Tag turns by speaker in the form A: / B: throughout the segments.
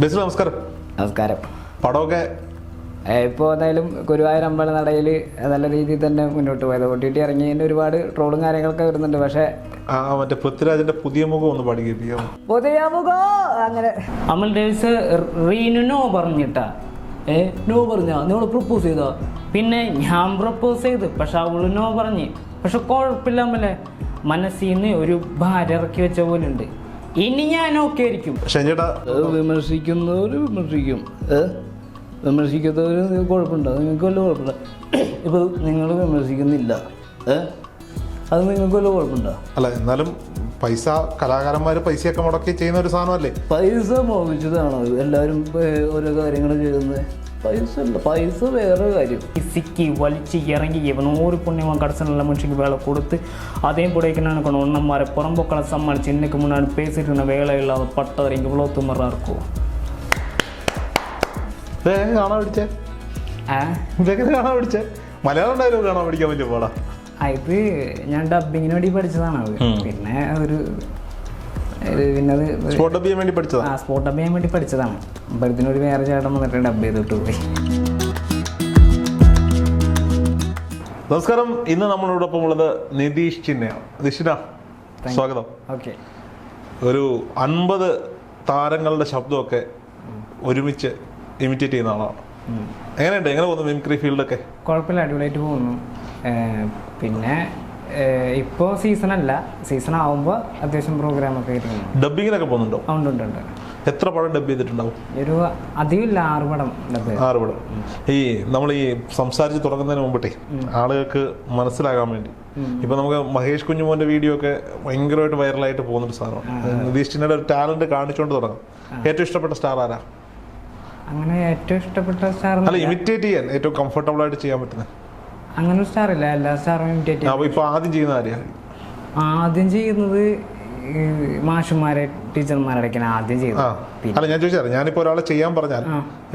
A: ബേസിൽ നമസ്കാരം.
B: നമസ്കാരം.
A: പടമൊക്കെ
B: ഇപ്പോൾ എന്തായാലും ഗുരുവായൂർ അമ്പല നടയിൽ നല്ല രീതിയിൽ തന്നെ മുന്നോട്ട് പോയത്. OTT ഇറങ്ങിയതിൻ്റെ ഒരുപാട് ട്രോളും കാര്യങ്ങളൊക്കെ വരുന്നുണ്ട്. പക്ഷേ
A: മറ്റേ പൃഥ്വിരാജിന്റെ പുതിയ മുഖം ഒന്ന് പാടി കേൾപ്പിക്കാം.
B: പുതിയ മുഖം അങ്ങനെ
C: അമൽ ഡേവിസ് റീനു നോ പറഞ്ഞിട്ടാ. നോ പറഞ്ഞാ നിങ്ങൾ പ്രപ്പോസ് ചെയ്താ? പിന്നെ ഞാൻ പ്രപ്പോസ് ചെയ്ത്, പക്ഷെ അവള് നോ പറഞ്ഞ്. പക്ഷെ കുഴപ്പമില്ല അമ്മല്ലേ, മനസ്സിൽ നിന്ന് ഒരു ഭാരം ഇറക്കി വെച്ച പോലെ ഉണ്ട്. ഇനി ഞാൻ ഓക്കെ ആയിരിക്കും.
B: വിമർശിക്കുന്നവർ വിമർശിക്കും, വിമർശിക്കാത്തവർ കുഴപ്പമുണ്ടോ? നിങ്ങൾക്ക് വല്ല കുഴപ്പമില്ല. ഇപ്പോൾ നിങ്ങൾ വിമർശിക്കുന്നില്ല, അത് നിങ്ങൾക്ക് വല്ല കുഴപ്പമുണ്ടോ?
A: അല്ല, എന്നാലും പൈസ കലാകാരന്മാര് പൈസയൊക്കെ മുടക്കി ചെയ്യുന്ന ഒരു സാധനമല്ലേ.
B: പൈസ മോഹിച്ചതാണോ എല്ലാവരും ഓരോ കാര്യങ്ങൾ ചെയ്യുന്നത്? പൈസ അല്ല, പൈസ വേറെ കാര്യം.
C: സിക്കി വലിച്ച് ഇറങ്ങി ഇവനോര് പുണ്യമാൻ കടസനുള്ള മനുഷ്യക്ക് വേலை கொடுத்து அதே புடைக்கு நான் ஒன்னம்மாரை புறம்போக்களை சமாளிச்சு இன்னைக்கு முன்னாடி பேசிட்டு இருந்த வேலை இல்லாத பட்டவர் இங்கே இவ்வளோ துமரா இருக்கும்.
A: കാണാൻ പിടിച്ചേ ഇതെങ്ങനെ കാണാൻ പിടിച്ചേ? മലയാളം ഡയലോഗ് കാണാൻ പഠിക്കാൻ പറ്റിയ പോടാ.
C: ഇത് ഞാൻ ഡബിങ്ങിന് വേണ്ടി പഠിച്ചതാണ്. അത് പിന്നെ അത്
A: സ്പോട്ട് ഡബ് ചെയ്യാൻ വേണ്ടി പഠിച്ചതാണ്.
C: സ്പോട്ട് ഡബ് ചെയ്യാൻ വേണ്ടി പഠിച്ചതാണ്. അപ്പം ഇതിനൊരു വേറെ ചേട്ടൻ വന്നിട്ട് ഡബ് ചെയ്തിട്ട് പോയി.
A: നമസ്കാരം. ഇന്ന് നമ്മളോടൊപ്പം ഉള്ളത് നിതീഷ് ചിന്നയാണ്. നിതീഷിന, സ്വാഗതം.
C: ഓക്കെ.
A: ഒരു 50 താരങ്ങളുടെ ശബ്ദമൊക്കെ ഒരുമിച്ച് ഇമിറ്റേറ്റ് ചെയ്യുന്ന ആളാണ്. എങ്ങനെയുണ്ട്? എങ്ങനെ പോകുന്നു മിമിക്രി ഫീൽഡൊക്കെ?
C: കുഴപ്പമില്ല, അടിപൊളിയായിട്ട് പോകുന്നു. പിന്നെ ഇപ്പോൾ സീസണല്ല, സീസൺ ആവുമ്പോൾ അത്യാവശ്യം പ്രോഗ്രാമൊക്കെ ആയിരുന്നു.
A: ഡബിങ്ങിനൊക്കെ പോകുന്നുണ്ടോ?
C: ഉണ്ട്.
A: എത്ര പടം ഡബ് ചെയ്തിട്ടുണ്ടാവും?
C: ഒരു അധികമില്ല, 6 പടം ഡബ്.
A: 6 പടം. നമ്മൾ ഈ സംസാരിച്ച് തുടങ്ങുന്നതിന് മുമ്പിട്ടേ ആളുകൾക്ക് മനസ്സിലാകാൻ വേണ്ടി, ഇപ്പൊ നമുക്ക് മഹേഷ് കുഞ്ഞുമോന്റെ വീഡിയോ ഒക്കെ ഭയങ്കരമായിട്ട് വൈറലായിട്ട് പോകുന്നൊരു സാധനമാണ്. നിതീഷ് ചിന്നയുടെ ഒരു ടാലന്റ് കാണിച്ചുകൊണ്ട് തുടങ്ങാം. ഏറ്റവും ഇഷ്ടപ്പെട്ട സ്റ്റാർ ആരാ?
C: അങ്ങനെ ഏറ്റവും ഇഷ്ടപ്പെട്ട സ്റ്റാർ
A: അല്ല, ഇമിറ്റേറ്റ് ചെയ്യാൻ ഏറ്റവും കംഫർട്ടബിൾ ആയിട്ട് ചെയ്യാൻ പറ്റുന്നത്
C: അങ്ങനെ ഒരു സ്റ്റാർ ഇല്ല, എല്ലാ സ്റ്റാറും ഇമിറ്റേറ്റ് ചെയ്യും.
A: ഇപ്പൊ ആദ്യം ചെയ്യുന്ന ആരെയാണ്?
C: ആദ്യം ചെയ്യുന്നത് മാഷുമാരെ ടീച്ചർമാരൊക്കെയാണ് ആദ്യം ചെയ്യുന്നത്.
A: അല്ല, ഞാൻ ചോദിച്ചാൽ ഞാനിപ്പോ ഒരാളെ ചെയ്യാൻ പറഞ്ഞാൽ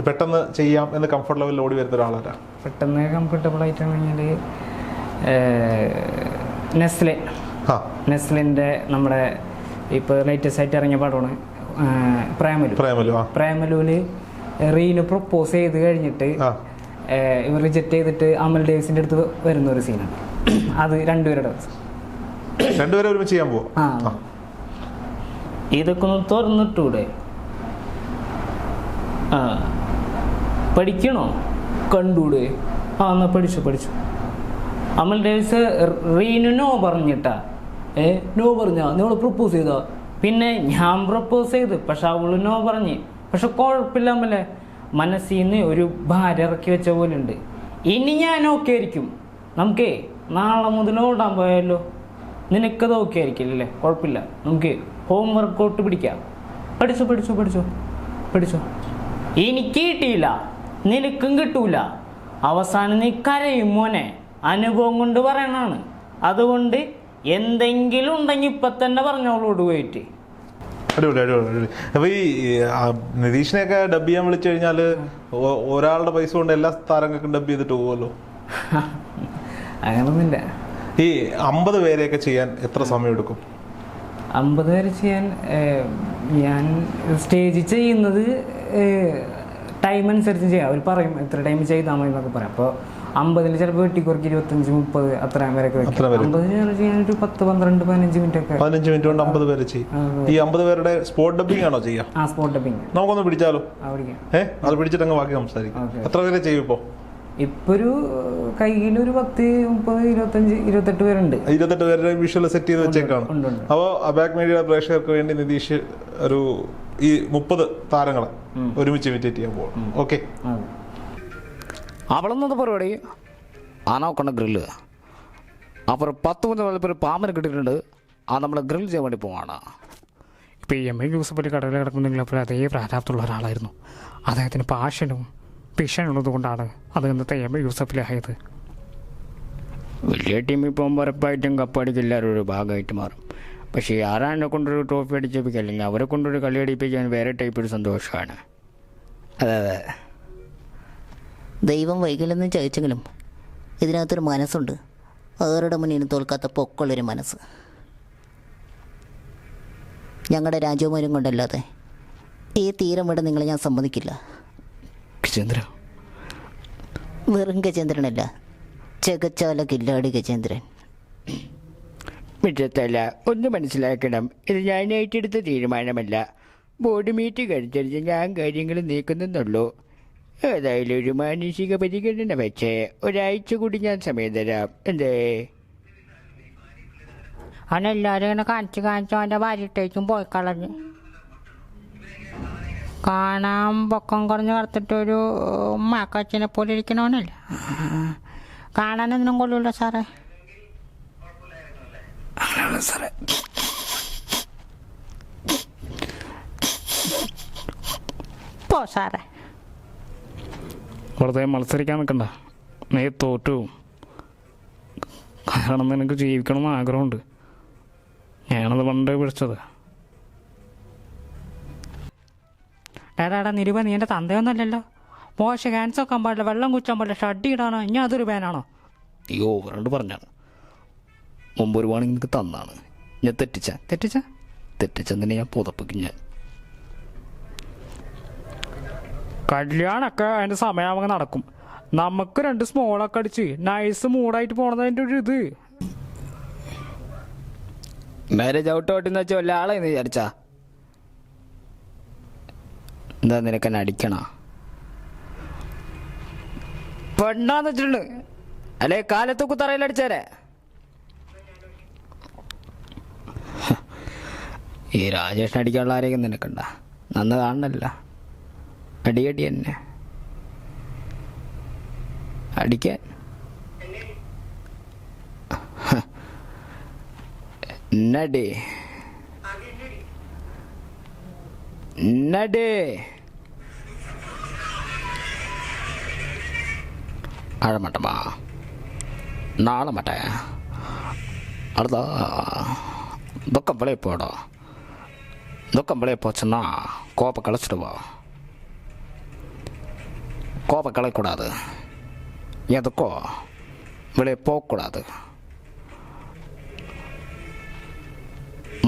A: പെട്ടെന്ന് ചെയ്യാം എന്ന് കംഫർട്ട് ലെവലിൽ ഓടി വരുന്ന ഒരാളാരാ?
C: പെട്ടെന്ന് കംഫർട്ടബിൾ ആയിട്ടാണെങ്കിൽ നെസ്ലിൻ്റെ നമ്മുടെ ഇപ്പോൾ ലേറ്റസ്റ്റ് ആയിട്ട് ഇറങ്ങിയ പടമാണ് പ്രേമലുവില്. റീനു പ്രപ്പോസ് ചെയ്ത് കഴിഞ്ഞിട്ട് ഇവർ റിജക്റ്റ് ചെയ്തിട്ട് അമൽ ഡേവിസിന്റെ അടുത്ത് വരുന്ന ഒരു സീനാണ് അത്. രണ്ടുപേരെ
A: ഒരുമിച്ച് ചെയ്യാൻ പോവാ.
C: ഇതൊക്കെ ഒന്ന് തുറന്നിട്ടൂടെ? പഠിക്കണോ? കണ്ടൂടെ? എന്നാ പഠിച്ചു. അമൽ ഡേവിസ് റീനു നോ പറഞ്ഞിട്ടാ. നോ പറഞ്ഞാ? നിങ്ങൾ പ്രപ്പോസ് ചെയ്താ? പിന്നെ ഞാൻ പ്രപ്പോസ് ചെയ്ത്, പക്ഷെ അവള് നോ പറഞ്ഞ്. പക്ഷെ കുഴപ്പമില്ല അമ്മല്ലേ, മനസ്സിൽ നിന്ന് ഒരു ഭാരം ഇറക്കി വെച്ച പോലെ ഉണ്ട്. ഇനി ഞാൻ ഓക്കെ ആയിരിക്കും. നമുക്കേ നാളെ മുതൽ ഓടാൻ പോയാലോ? നിനക്കത് ഓക്കെ ആയിരിക്കില്ലല്ലേ? കുഴപ്പമില്ല, നമുക്ക് ഹോം വർക്കൗട്ട് പിടിക്കാം. പഠിച്ചോ. എനിക്ക് കിട്ടിയില്ല, നിനക്കും കിട്ടൂല. അവസാനം നീ കരയും മോനെ. അനുഭവം കൊണ്ട് പറയണാണ്. അതുകൊണ്ട് എന്തെങ്കിലും ഉണ്ടെങ്കിൽ ഇപ്പം തന്നെ പറഞ്ഞോളോട് പോയിട്ട്.
A: അടിപൊളി. അപ്പൊ ഈ നിതീഷിനെയൊക്കെ ഡബ് ചെയ്യാൻ വിളിച്ചു കഴിഞ്ഞാല് ഒരാളുടെ പൈസ കൊണ്ട് എല്ലാ താരങ്ങൾക്കും ഡബ് ചെയ്തിട്ട് പോകുമല്ലോ.
C: അങ്ങനൊന്നുമില്ല.
A: ഈ 50 പേരെയൊക്കെ ചെയ്യാൻ എത്ര സമയം എടുക്കും?
C: 50 പേരെ ചെയ്യാൻ ഞാൻ സ്റ്റേജിൽ ചെയ്യുന്നത് ടൈം അനുസരിച്ച് ചെയ്യാം. അവർ പറയും എത്ര ടൈം ചെയ്താൽ മതി എന്നൊക്കെ പറയും. അപ്പോൾ 50 ചിലപ്പോൾ വെട്ടിക്കുറക്കി 25-30 അത്രയും പേരൊക്കെ വെക്കും. 50 ചെയ്യാൻ ഒരു 10, 12, 15 മിനിറ്റ് ഒക്കെ. 15
A: മിനിറ്റ് കൊണ്ട് 50 പേര് ചെയ്യും. ഈ 50 പേരുടെ സ്പോട്ട് ഡബിങ് ആണോ ചെയ്യാം?
C: Spot dubbing.
A: നമുക്കൊന്ന് പിടിച്ചാലോ? അത് പിടിച്ചിട്ട് അങ്ങ് ബാക്കി സംസാരിക്കും. എത്ര പേരെ ചെയ്യും ഇപ്പൊ
C: ഒരു കയ്യിലൊരു 10, 30, 25, 28 പേരുണ്ട്.
A: 28 പേരുടെ വിഷ്വൽ സെറ്റ് ചെയ്ത് വെച്ചേക്കാണ്. അപ്പോൾ അബാക് മീഡിയ പ്രേക്ഷകർക്ക് വേണ്ടി നിതീഷ് ഒരു ഈ 30 താരങ്ങളെ ഒരുമിച്ച് ഇമിറ്റേറ്റ് ചെയ്യാൻ പോകും. ഓക്കെ.
B: അവളൊന്നത് പരിപാടി നോക്കണ്ട ഗ്രില്ല്. അപ്പുറം 10 മുതൽ ഒരു പാമ്പന് കിട്ടിയിട്ടുണ്ട്. നമ്മൾ ഗ്രിൽ ചെയ്യാൻ വേണ്ടി പോവാണ്.
C: ഇപ്പോൾ MA യൂസഫ് അലി കടലിൽ കിടക്കുന്നെങ്കിൽ അപ്പോൾ അതേ പ്രാരാബ്ദമുള്ള ഒരാളായിരുന്നു. അദ്ദേഹത്തിന് പാഷനും പിഷനുള്ളത് കൊണ്ടാണ് അത് ഇന്നത്തെ MA യൂസഫ് അലി ആയത്.
B: വലിയ ടീമിൽ പോകുമ്പോൾ ഉറപ്പായിട്ടും കപ്പടിക്ക് എല്ലാവരും ഒരു ഭാഗമായിട്ട് മാറും. പക്ഷേ ആരാനെ കൊണ്ടൊരു ട്രോഫി അടിച്ചേപ്പിക്കുക, അല്ലെങ്കിൽ അവരെ കൊണ്ടൊരു കളി അടിപ്പിക്കാൻ വേറെ ടൈപ്പ് ഒരു സന്തോഷമാണ്.
D: അതെ. ദൈവം വൈകല്ലെന്ന് ചോദിച്ചെങ്കിലും ഇതിനകത്തൊരു മനസ്സുണ്ട്. ആരുടെ മുന്നിൽ തോൽക്കാത്ത പൊക്കുള്ളൊരു മനസ്സ്. ഞങ്ങളുടെ രാജകുമാരും കൊണ്ടല്ലാതെ ഈ തീരം വിട നിങ്ങളെ ഞാൻ സമ്മതിക്കില്ല.
B: ഗജേന്ദ്ര,
D: വെറും ഗജേന്ദ്രനല്ല, ചകച്ചാല കില്ലാടി ഗജേന്ദ്രൻ.
B: മിറ്റത്തല്ല, ഒന്ന് മനസ്സിലാക്കണം, ഇത് ഞാൻ ഏറ്റെടുത്ത തീരുമാനമല്ല. ബോർഡ് മീറ്റ് കഴിച്ചടിച്ച് ഞാൻ കാര്യങ്ങൾ നീക്കുന്നുള്ളൂ. ഏതായാലും ഒരു മാനുഷിക പരിഗണന വെച്ച് ഒരാഴ്ച കൂടി ഞാൻ സമയം തരാം. എന്തേ?
C: അവനെല്ലാവരും ഇങ്ങനെ കാണിച്ചു അവൻ്റെ ഭാര്യട്ടേക്കും പോയി കളഞ്ഞ്. കാണാൻ പൊക്കം കുറഞ്ഞ് കറുത്തിട്ടൊരു മാക്കച്ചിനെ പോലെ ഇരിക്കണവനല്ല. കാണാനൊന്നും കൊള്ളൂല്ലോ സാറേ.
B: അങ്ങനെയാണ് സാറേ.
C: പോ സാറേ.
B: വെറുതെ മത്സരിക്കാൻ നിൽക്കണ്ട, നീ തോറ്റു. കാരണം നിനക്ക് ജീവിക്കണമെന്ന് ആഗ്രഹമുണ്ട്. ഞാനത് പണ്ടേ പിടിച്ചത്.
C: ഡാടാ നിരുപ, നീ എൻ്റെ തന്തയൊന്നുമല്ലല്ലോ. മോശം ഹാൻഡ്സ് വെക്കാൻ പാടില്ല, വെള്ളം കുച്ചാൻ പാടില്ല, ഷഡ് ഇടാനോ, ഇനി അതൊരു ബാനാണോ?
B: നീ ഓവറണ്ട് പറഞ്ഞാണ്. മുമ്പ് ഒരു വാണിങ് നിനക്ക് തന്നാണ്. ഞാൻ തെറ്റിച്ചെന്നെ ഞാൻ പുതപ്പിക്കും. ഞാൻ
C: കല്യാണമൊക്കെ അതിൻ്റെ സമയമാകുമ്പോൾ നടക്കും. നമുക്ക് 2 സ്മോളൊക്കെ അടിച്ച് നൈസ് മൂടായിട്ട് പോണതിൻ്റെ ഒരു ഇത്.
B: മാരേജ് ഔട്ട് എന്ന് വെച്ചാൽ വല്ല ആളെന്ന് വിചാരിച്ചാ? എന്താ നിനക്കെന്നെ അടിക്കണ? പെണ്ണാന്ന് വെച്ചിട്ടുണ്ട്, അല്ലെ കാലത്ത് കുത്തറയിലടിച്ചേരെ. ഈ രാജേഷിനെ അടിക്കാനുള്ള ആരെയും നിനക്കണ്ട. നന്ന് കാണണല്ല, അടിയടി തന്നെ അടിക്കാൻ. നടി அழமாட்டமா? நாள மாட்டேன். அடுத்தா துக்கம் விளைய போடும். துக்கம் விளைய போச்சுன்னா கோப்பை கழிச்சிடுவோம். கோப்பை கலைக்கூடாது, எதுக்கோ வெளியே போகக்கூடாது.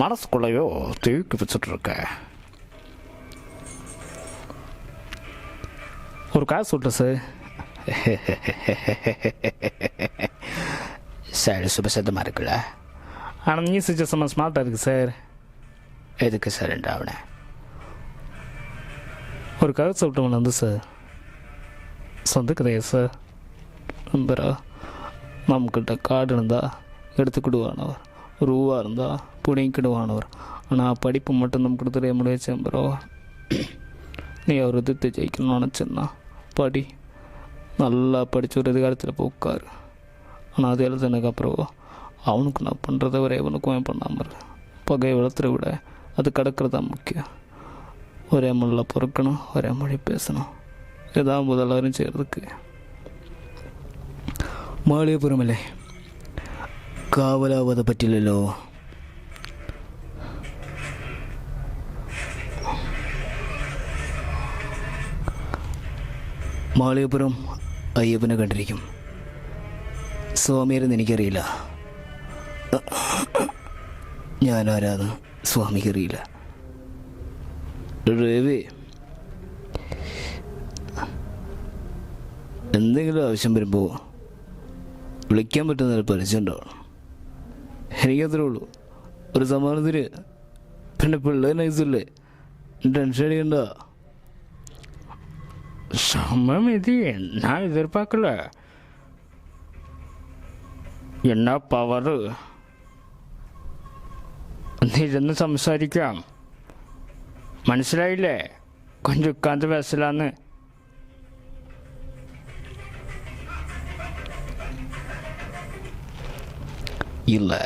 B: மனசுக்குள்ளேயோ தூக்கி வச்சுட்டு இருக்க. ஒரு காசு விட்டு சார். சரி, சுபசித்தமாக இருக்குல்ல. ஆனால் நீ சுஜசமாக ஸ்மார்ட்டாக இருக்கு சார். எதுக்கு சார் அவனை? ஒரு கதை சொல்லிட்டு வந்து சார், சொந்த கதையா சார்? நம்பரா, நம்மக்கிட்ட காடு இருந்தால் எடுத்துக்கிடுவானவர், ரூபா இருந்தால் பிடிங்கிடுவானவர். ஆனால் படிப்பு மட்டும் நமக்கு தெரிய முடியாது ப்ரோ. நீ ஒரு விதத்தை ஜெயிக்கணும்னு நினச்சேன்னா படி, நல்லா படித்து ஒரு எதிர்காலத்தில் போக்காரு. ஆனால் அது எழுதுனதுக்கப்புறம் அவனுக்கு நான் பண்ணுறத ஒரே அவனுக்கும் பண்ணாமல் பகை வளர்த்துற விட அது கிடக்கிறதா முக்கியம். ஒரே மொழியில் பொறுக்கணும், ஒரே மொழி பேசணும். இதான் முதல்வரும் செய்கிறதுக்கு. മാളികപ്പുറമല്ലേ, കാവലാവാതെ പറ്റില്ലല്ലോ. മാളികപ്പുറം അയ്യപ്പനെ കണ്ടിരിക്കും. സ്വാമിയാരെന്ന് എനിക്കറിയില്ല. ഞാനാരാന്ന് സ്വാമിക്കറിയില്ല. രവി, എന്തെങ്കിലും ആവശ്യം വരുമ്പോൾ വിളിക്കാൻ പറ്റുന്ന പരിചയം ഉണ്ടാവണം. എനിക്കത്രേ ഉള്ളൂ. ഒരു സമാധാനത്തിന്. പിന്നെ പിള്ളേർ നൈസല്ലേ, ടെൻഷൻ അടിക്കണ്ട. സമയം ഇത് എന്നാ എതിർപ്പാക്കല, എന്നാ പവറ്. ഇരുന്ന് സംസാരിക്കാം, മനസ്സിലായില്ലേ? കൊഞ്ച് ഉക്കാന്ത് വയസ്സിലാന്ന്. இல்லை,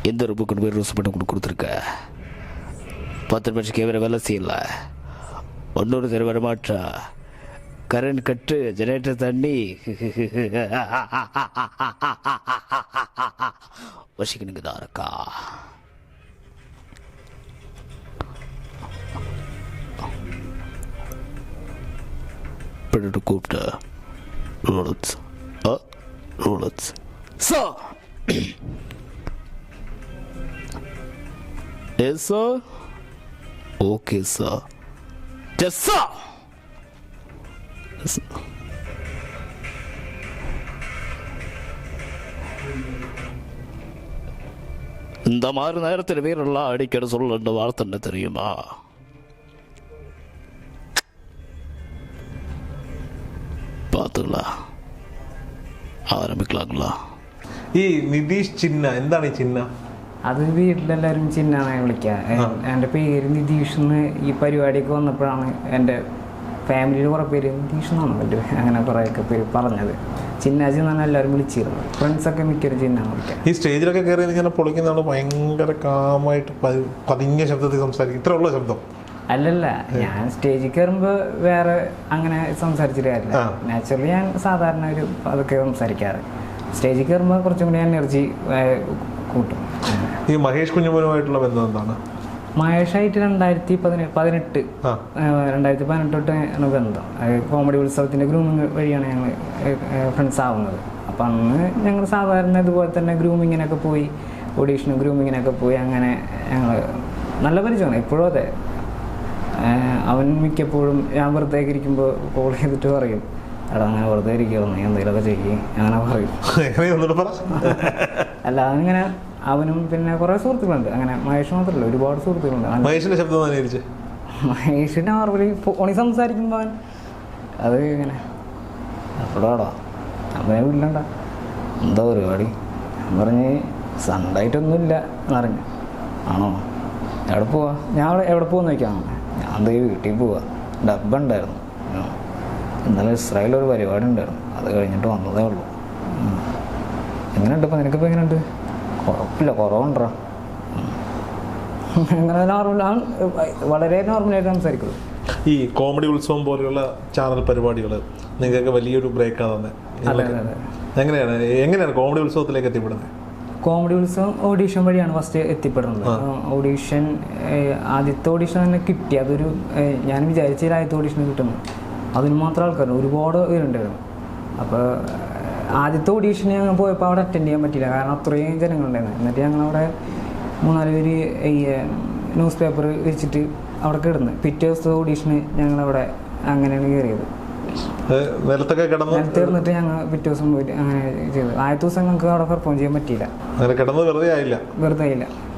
B: எந்த ரூபா கொண்டு போய் ரோஸ் பண்ணி கொடுத்துருக்க. 10 நிமிஷத்துக்கு வேறு வேலை செய்யல. ஒன்னொரு தடவை வரமாட்டா. கரண்ட் கட்டு, ஜெனரேட்டர் தண்ணி வசிக்கணுங்க தான் இருக்கா. பிடிட்டு கூப்பிட்ட ரோலட்ஸ் ரோலட்ஸ் sir. Yes sir. Okay sir. Yes, sir. Yes. இந்த மாதிரி நேரத்தில் வீரெல்லாம் அடிக்கடி சொல்ல வார்த்தை தெரியுமா? பார்த்துங்களா, ആരംഭിക്കലാங்களா?
A: ഈ നിതീഷ് ചിന്ന, എന്താണ് ഈ ചിന്ന?
C: അത് വീട്ടിലെല്ലാവരും ചിന്നാണ് വിളിക്കുക. എൻ്റെ പേര് നിതീഷ് എന്ന് ഈ പരിപാടിയൊക്കെ വന്നപ്പോഴാണ് എൻ്റെ ഫാമിലിയിൽ കുറേ പേര് നിതീഷ് എന്നാണ് പറ്റും അങ്ങനെ കുറേയൊക്കെ പേര് പറഞ്ഞത്. ചിന്നാജി എന്നാണ് എല്ലാവരും വിളിച്ചിരുന്നത്. ഫ്രണ്ട്സൊക്കെ മിക്കവരും ചിന്നാണ് വിളിക്കുക.
A: ഈ സ്റ്റേജിലൊക്കെ കയറി ഇങ്ങനെ പൊളിക്കുന്നതാണ് ഭയങ്കര കാമായിട്ട് പതിഞ്ഞ ശബ്ദത്തിൽ സംസാരിക്കും, ഇത്ര ഉള്ള ശബ്ദം?
C: അല്ലല്ല, ഞാൻ സ്റ്റേജിൽ കയറുമ്പോൾ വേറെ അങ്ങനെ സംസാരിച്ചിട്ട് കാര്യമില്ല. നാച്ചുറലി ഞാൻ സാധാരണ ഒരു അതൊക്കെ സംസാരിക്കാറ്. സ്റ്റേജിൽ കയറുമ്പോൾ കുറച്ചും കൂടി എനർജി കൂട്ടും.
A: ഈ മഹേഷ് കുഞ്ഞുമോനുമായിട്ടുള്ള ബന്ധം എന്താണ്?
C: മഹേഷായിട്ട് 2018 തൊട്ടാണ് ബന്ധം. കോമഡി ഉത്സവത്തിൻ്റെ ഗ്രൂമിങ് വഴിയാണ് ഞങ്ങൾ ഫ്രണ്ട്സ് ആവുന്നത്. അപ്പം അന്ന് ഞങ്ങൾ സാധാരണ ഇതുപോലെ തന്നെ ഗ്രൂമിങ്ങിനൊക്കെ പോയി, ഓഡീഷനും ഗ്രൂമിങ്ങിനൊക്കെ പോയി. അങ്ങനെ ഞങ്ങൾ നല്ല പരിചയമാണ് ഇപ്പോഴും. അതെ, അവൻ മിക്കപ്പോഴും ഞാൻ വെറുതെ ഇരിക്കുമ്പോൾ കോൾ ചെയ്തിട്ട് പറയും, എടാ അങ്ങനെ വെറുതെ ഇരിക്കുമോ, നീ എന്തെങ്കിലുമൊക്കെ ചെയ്യും, അങ്ങനെ പറയും. അല്ല, അങ്ങനെ അവനും പിന്നെ കുറേ സുഹൃത്തുക്കളുണ്ട്. അങ്ങനെ മഹേഷ് മാത്രമല്ല, ഒരുപാട് സുഹൃത്തുക്കളുണ്ട്.
A: മഹേഷിന്റെ ശബ്ദം
C: മഹേഷിന് നോർമലി ഫോണിൽ സംസാരിക്കുമ്പോൾ അത് ഇങ്ങനെ അപ്പോഴാടാ അവനെ വീട്ടിലുണ്ട എന്താ പരിപാടി പറഞ്ഞ് സണ്ടായിട്ടൊന്നുമില്ല എന്നറിഞ്ഞു. ആണോ, എവിടെ പോവാ? ഞാൻ എവിടെ പോകുമെന്ന് ചോദിക്കാം. ഞാൻ ദൈ വീട്ടിൽ പോവാ, ഡബ്ബ ഉണ്ടായിരുന്നു, ഇന്നലെ ഇസ്രായേലൊരു പരിപാടി ഉണ്ടായിരുന്നു, അത് കഴിഞ്ഞിട്ട് വന്നതേ ഉള്ളൂ. എങ്ങനെയുണ്ട് ഇപ്പം? നിനക്കിപ്പോൾ എങ്ങനെയുണ്ട്? കുഴപ്പമില്ല, കുറവുണ്ടോ? അങ്ങനെ നോർമൽ, വളരെ നോർമലായിട്ട് സംസാരിക്കുള്ളൂ.
A: ഈ കോമഡി ഉത്സവം പോലെയുള്ള ചാനൽ പരിപാടികൾ നിങ്ങൾക്ക് വലിയൊരു ബ്രേക്കാണ് തന്നെ. എങ്ങനെയാണ് കോമഡി ഉത്സവത്തിലേക്ക് എത്തിപ്പെടുന്നത്?
C: കോമഡി ഉത്സവം ഓഡീഷൻ വഴിയാണ് ഫസ്റ്റ് എത്തിപ്പെടുന്നത്. ഓഡീഷൻ, ആദ്യത്തെ ഓഡീഷൻ തന്നെ കിട്ടി. അതൊരു ഞാൻ വിചാരിച്ചില്ല ആദ്യത്തെ ഓഡീഷൻ കിട്ടുന്നു. അതിന് മാത്രം ആൾക്കാരുണ്ട്, ഒരുപാട് പേരുണ്ടായിരുന്നു. അപ്പോൾ ആദ്യത്തെ ഓഡീഷന് ഞങ്ങൾ പോയപ്പോൾ അവിടെ അറ്റൻഡ് ചെയ്യാൻ പറ്റില്ല, കാരണം അത്രയും ജനങ്ങളുണ്ടായിരുന്നു. എന്നിട്ട് ഞങ്ങളവിടെ 3-4 പേര് ഈ ന്യൂസ് പേപ്പർ വെച്ചിട്ട് അവിടെ കിടന്ന് പിറ്റേ ദിവസത്തെ ഓഡീഷന് ഞങ്ങളവിടെ അങ്ങനെയാണ് കയറിയത്.
A: നിലത്തൊക്കെ
C: കിടന്നിട്ട് ഞങ്ങൾ പിറ്റേ ദിവസം പോയിട്ട് അങ്ങനെ ചെയ്തു. ആദ്യത്തെ ദിവസം ഞങ്ങൾക്ക് അവിടെ പെർഫോം ചെയ്യാൻ പറ്റിയില്ല.
A: വെറുതെ ആയില്ല.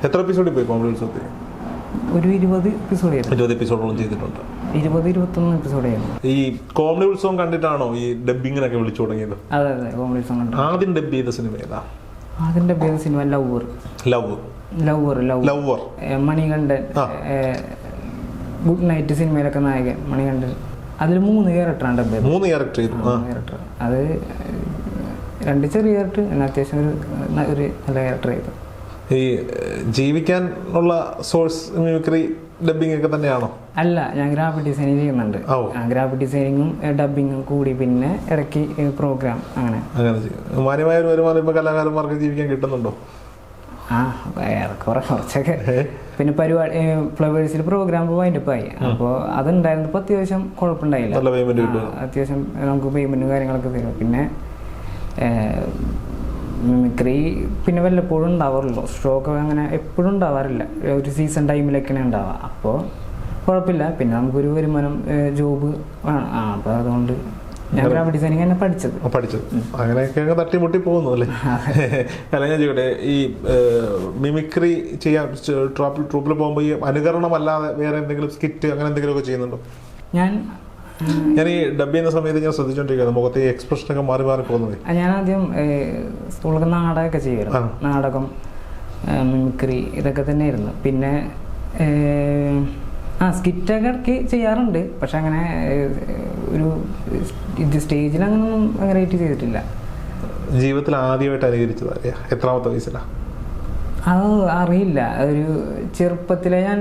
A: എത്ര എപ്പിസോഡിൽ പോയി കോമഡി ഉത്സവത്തിൽ?
C: ഒരു 20 എപ്പിസോഡ്
A: 20 എപ്പിസോഡോളം ചെയ്തിട്ടുണ്ട്.
C: 20-21 എപ്പിസോഡായിരുന്നു.
A: ഈ കോമഡി ഉത്സവം കണ്ടിട്ടാണോ ഈ ഡബിങ്ങിനൊക്കെ വിളിച്ചു തുടങ്ങിയത്?
C: അതെ അതെ, കോമഡി ഉത്സവം കണ്ടു.
A: ആദ്യം ഡബ് ചെയ്ത സിനിമ ഏതാ?
C: ആദ്യം ഡബ് ചെയ്ത സിനിമ ലവ്വർ. മണികണ്ഠൻ, ഗുഡ് നൈറ്റ് സിനിമയിലൊക്കെ നായകൻ മണികണ്ഠൻ. അതിൽ 3 ക്യാരക്ടറാണ് ഡബ് ചെയ്തത്.
A: 3 ക്യാരക്ടർ.
C: അത് 2 ചെറിയ ക്യാരക്ടർ, അത്യാവശ്യം ഒരു നല്ല ക്യാരക്ടർ ചെയ്തു.
A: ഈ ജീവിക്കാൻ ഉള്ള സോഴ്സ് മിമിക്രി ഡബിങ് ഒക്കെ തന്നെയാണോ?
C: അല്ല, ഞാൻ ഗ്രാഫിക് ഡിസൈനിങ് ചെയ്യുന്നുണ്ട്. ഗ്രാഫിക് ഡിസൈനിങ്ങും ഡബിങ്ങും കൂടി, പിന്നെ ഇടയ്ക്ക് പ്രോഗ്രാം അങ്ങനെ
A: മാന്യമായ ഒരു വരുമാനം ഇപ്പൊ കലാകാരന്മാർക്ക് ജീവിക്കാൻ കിട്ടുന്നുണ്ടോ?
C: കുറച്ചൊക്കെ. പിന്നെ പരിപാടി ഫ്ലവേഴ്സിൽ പ്രോഗ്രാം വൈൻഡപ്പായി. അപ്പോൾ അതുണ്ടായിരുന്നപ്പോൾ അത്യാവശ്യം കുഴപ്പമുണ്ടായില്ല. അത്യാവശ്യം നമുക്ക് പേയ്മെന്റും കാര്യങ്ങളൊക്കെ തരും. പിന്നെ മിമിക്രി പിന്നെ വല്ലപ്പോഴും ഉണ്ടാവാറുള്ളൂ, സ്ട്രോക്ക് അങ്ങനെ എപ്പോഴും ഉണ്ടാവാറില്ല, ഒരു സീസൺ ടൈമിലൊക്കെയാണ് ഉണ്ടാവുക. അപ്പോൾ കുഴപ്പമില്ല. പിന്നെ നമുക്കൊരു വരുമാനം, ജോബ് വേണം. അപ്പോൾ അതുകൊണ്ട് ഞാൻ ഗ്രാഫിക് ഡിസൈനിങ് തന്നെ പഠിച്ചത്.
A: അങ്ങനെയൊക്കെ തട്ടിമുട്ടി പോകുന്നു അല്ലേ? അല്ല, ഞാൻ ചോദിക്കട്ടെ, ഈ മിമിക്രി ചെയ്യാൻ ട്രൂപ്പിൽ പോകുമ്പോൾ ഈ അനുകരണമല്ലാതെ വേറെ എന്തെങ്കിലും സ്കിറ്റ് അങ്ങനെ എന്തെങ്കിലുമൊക്കെ ചെയ്യുന്നുണ്ടോ? ഞാൻ ഈ ഡബ് ചെയ്യുന്ന സമയത്ത് ഞാൻ ശ്രദ്ധിച്ചോണ്ടിരിക്കുന്നത് മുഖത്തെ ഈ എക്സ്പ്രഷനൊക്കെ മാറി പോകുന്നത്.
C: ഞാൻ ആദ്യം സ്കൂളിലൊക്കെ നാടകമൊക്കെ ചെയ്യുമായിരുന്നു. നാടകം, മിമിക്രി ഇതൊക്കെ തന്നെയായിരുന്നു. പിന്നെ സ്കിറ്റൊക്കെ ഇടയ്ക്ക് ചെയ്യാറുണ്ട്. പക്ഷെ അങ്ങനെ ഒരു സ്റ്റേജിൽ അങ്ങനൊന്നും അങ്ങനെയായിട്ട് ചെയ്തിട്ടില്ല.
A: ജീവിതത്തിൽ ആദ്യമായിട്ട് അനുകരിച്ചത് എത്രാമത്തെ വയസ്സിലാണ്?
C: അത് അറിയില്ല. ഒരു ചെറുപ്പത്തിലെ ഞാൻ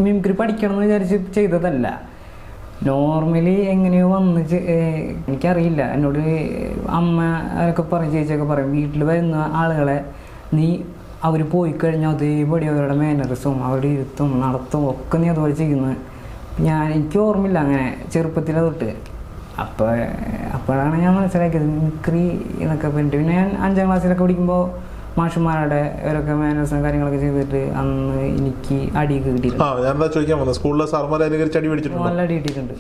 C: മിമിക്രി പഠിക്കണം എന്ന് വിചാരിച്ച് ചെയ്തതല്ല. നോർമലി എങ്ങനെയോ വന്ന് എനിക്കറിയില്ല. എന്നോട് അമ്മ അവരൊക്കെ പറയും, ചേച്ചിയൊക്കെ പറയും, വീട്ടിൽ വരുന്ന ആളുകളെ നീ അവർ പോയി കഴിഞ്ഞാൽ അതേപടി അവരുടെ മാനറിസവും അവരുടെ ഇരുത്തും നടത്തും ഒക്കെ നീ അതുപോലെ ചെയ്യുന്നത്. എനിക്ക് ഓർമ്മയില്ല അങ്ങനെ ചെറുപ്പത്തിലെ തൊട്ട്. അപ്പോഴാണ് ഞാൻ മനസ്സിലാക്കിയത് മിമിക്രി എന്നൊക്കെ പറഞ്ഞിട്ട്. പിന്നെ ഞാൻ 5ാം ക്ലാസ്സിലൊക്കെ പഠിക്കുമ്പോൾ മാഷന്മാരുടെ അവരൊക്കെ മാനേഴ്സും കാര്യങ്ങളൊക്കെ ചെയ്തിട്ട് അന്ന് എനിക്ക് അടിയൊക്കെ കിട്ടിയിട്ടുണ്ട്.
A: ഞാൻ എന്താ ചോദിക്കാൻ വന്നത്, സ്കൂളിലെ സാർമാരെ അനുകരിച്ച് അടി മേടിച്ചിട്ടുണ്ടോ?
C: നല്ല അടി കിട്ടിയിട്ടുണ്ട്.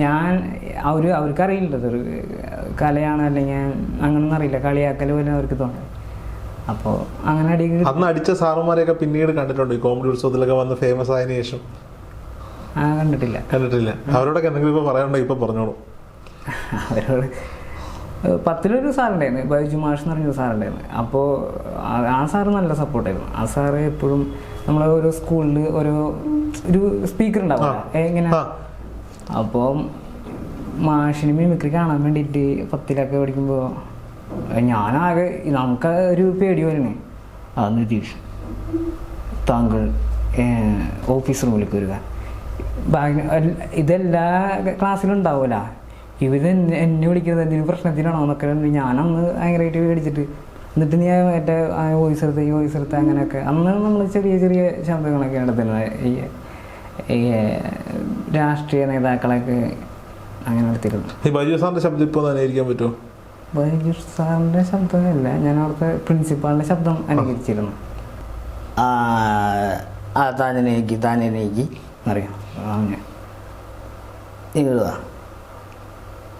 C: ഞാൻ അവർക്കറിയില്ല അതൊരു കലയാണ് അല്ലെങ്കിൽ അങ്ങനൊന്നും അറിയില്ല, കളിയാക്കൽ പോലെ അവർക്ക് തോന്നി. അപ്പോൾ അങ്ങനെ അടി
A: അന്ന് അടിച്ച സാറുമാരെയൊക്കെ പിന്നീട് കണ്ടിട്ടുണ്ടോ ഈ കോമഡി ഉത്സവത്തിലൊക്കെ വന്ന് ഫേമസ് ആയതിനു ശേഷം?
C: കണ്ടിട്ടില്ല.
A: അവരോടൊക്കെ എന്തെങ്കിലും ഇപ്പോൾ പറയാനുണ്ടോ? ഇപ്പോൾ പറഞ്ഞോളൂ.
C: അവരോട് 10-ലൊരു സാറുണ്ടായിരുന്നു, ബൈജു മാഷ് എന്ന് പറഞ്ഞൊരു സാറുണ്ടായിരുന്നു. അപ്പോൾ ആ സാറ് നല്ല സപ്പോർട്ടായിരുന്നു. ആ സാറ് എപ്പോഴും നമ്മളെ ഓരോ സ്കൂളിൽ ഒരു സ്പീക്കർ ഉണ്ടാവും എങ്ങനെ. അപ്പോൾ മാഷിന് മിമിക്രി കാണാൻ വേണ്ടിയിട്ട് 10-ലൊക്കെ പഠിക്കുമ്പോൾ ഞാനാകെ നമുക്ക് ഒരു പേടി വരുന്നേ. നിതീഷ് താങ്കൾ ഓഫീസ് റൂമിലേക്ക് വരിക, ഇതെല്ലാ ക്ലാസ്സിലും ഉണ്ടാവില്ല. എന്നെ വിളിക്കുന്നത് എന്തെങ്കിലും പ്രശ്നത്തിനാണോ എന്നൊക്കെ ഞാനന്ന് ഭയങ്കരമായിട്ട് പേടിച്ചിട്ട്, എന്നിട്ട് നീ മറ്റേ വോയിസ് എടുത്ത് അങ്ങനെയൊക്കെ. അന്ന് നമ്മൾ ചെറിയ ചെറിയ ശബ്ദങ്ങളൊക്കെ എടുത്തിരുന്നത് ഈ രാഷ്ട്രീയ നേതാക്കളൊക്കെ അങ്ങനെ എടുത്തിരുന്നു.
A: ഈ ബൈജു സാറിന്റെ ശബ്ദം ഇപ്പോൾ അനുകരിക്കാൻ പറ്റുമോ?
C: ബൈജു സാറിൻ്റെ ശബ്ദമല്ല, ഞാൻ അവിടുത്തെ പ്രിൻസിപ്പാളിൻ്റെ ശബ്ദം അനുകരിച്ചിരുന്നു. താനെനിക്ക് അറിയാം അങ്ങനെ എഴുതുക,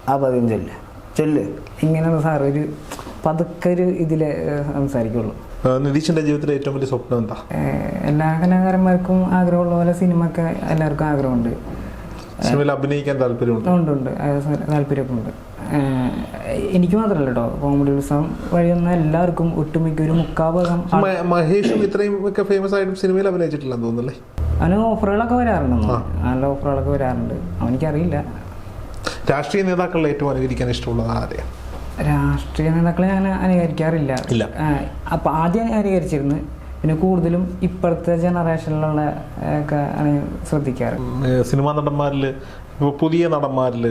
C: ആ പതിയും ചൊല്ല് ഇങ്ങനെയുള്ള സാർ ഒരു പതുക്കെ ഒരു ഇതിലെ സംസാരിക്കുള്ളൂ.
A: നിതീഷിന്റെ ജീവിതത്തിലെ ഏറ്റവും വലിയ സ്വപ്നം എന്താ?
C: എല്ലാ കലാകാരന്മാർക്കും ആഗ്രഹമുള്ള പോലെ സിനിമ ഒക്കെ എല്ലാവർക്കും ആഗ്രഹമുണ്ട്.
A: സിനിമയിൽ അഭിനയിക്കാൻ താല്പര്യമുണ്ട്?
C: ഉണ്ട്, താല്പര്യമൊക്കെ ഉണ്ട്. എനിക്ക് മാത്രമല്ല കേട്ടോ, കോമഡി ഉത്സവം വഴിയൊന്നും എല്ലാവർക്കും ഒട്ടുമിക്ക ഒരു 3/4
A: മഹേഷും ഇത്രയും ഒക്കെ ഫേമസ് ആയിട്ടും സിനിമയിൽ അഭിനയിച്ചിട്ടില്ലെന്ന് തോന്നുന്നല്ലേ?
C: അവന് ഓഫറുകളൊക്കെ വരാറുണ്ടെന്നോ? നല്ല ഓഫറുകളൊക്കെ വരാറുണ്ട്. അവനിക്കറിയില്ല.
A: രാഷ്ട്രീയ നേതാക്കളിൽ ഏറ്റവും അനുകരിക്കാൻ ഇഷ്ടമുള്ളത് ആരെയാണ്?
C: രാഷ്ട്രീയ നേതാക്കളെ ഞാൻ അനുകരിക്കാറില്ല. അപ്പം ആദ്യം അനുകരിച്ചിരുന്നു, പിന്നെ കൂടുതലും ഇപ്പോഴത്തെ ജനറേഷനിലുള്ള ഒക്കെ ആണ് ശ്രദ്ധിക്കാറ്.
A: സിനിമാ നടന്മാരിൽ ഇപ്പോൾ പുതിയ നടന്മാരിൽ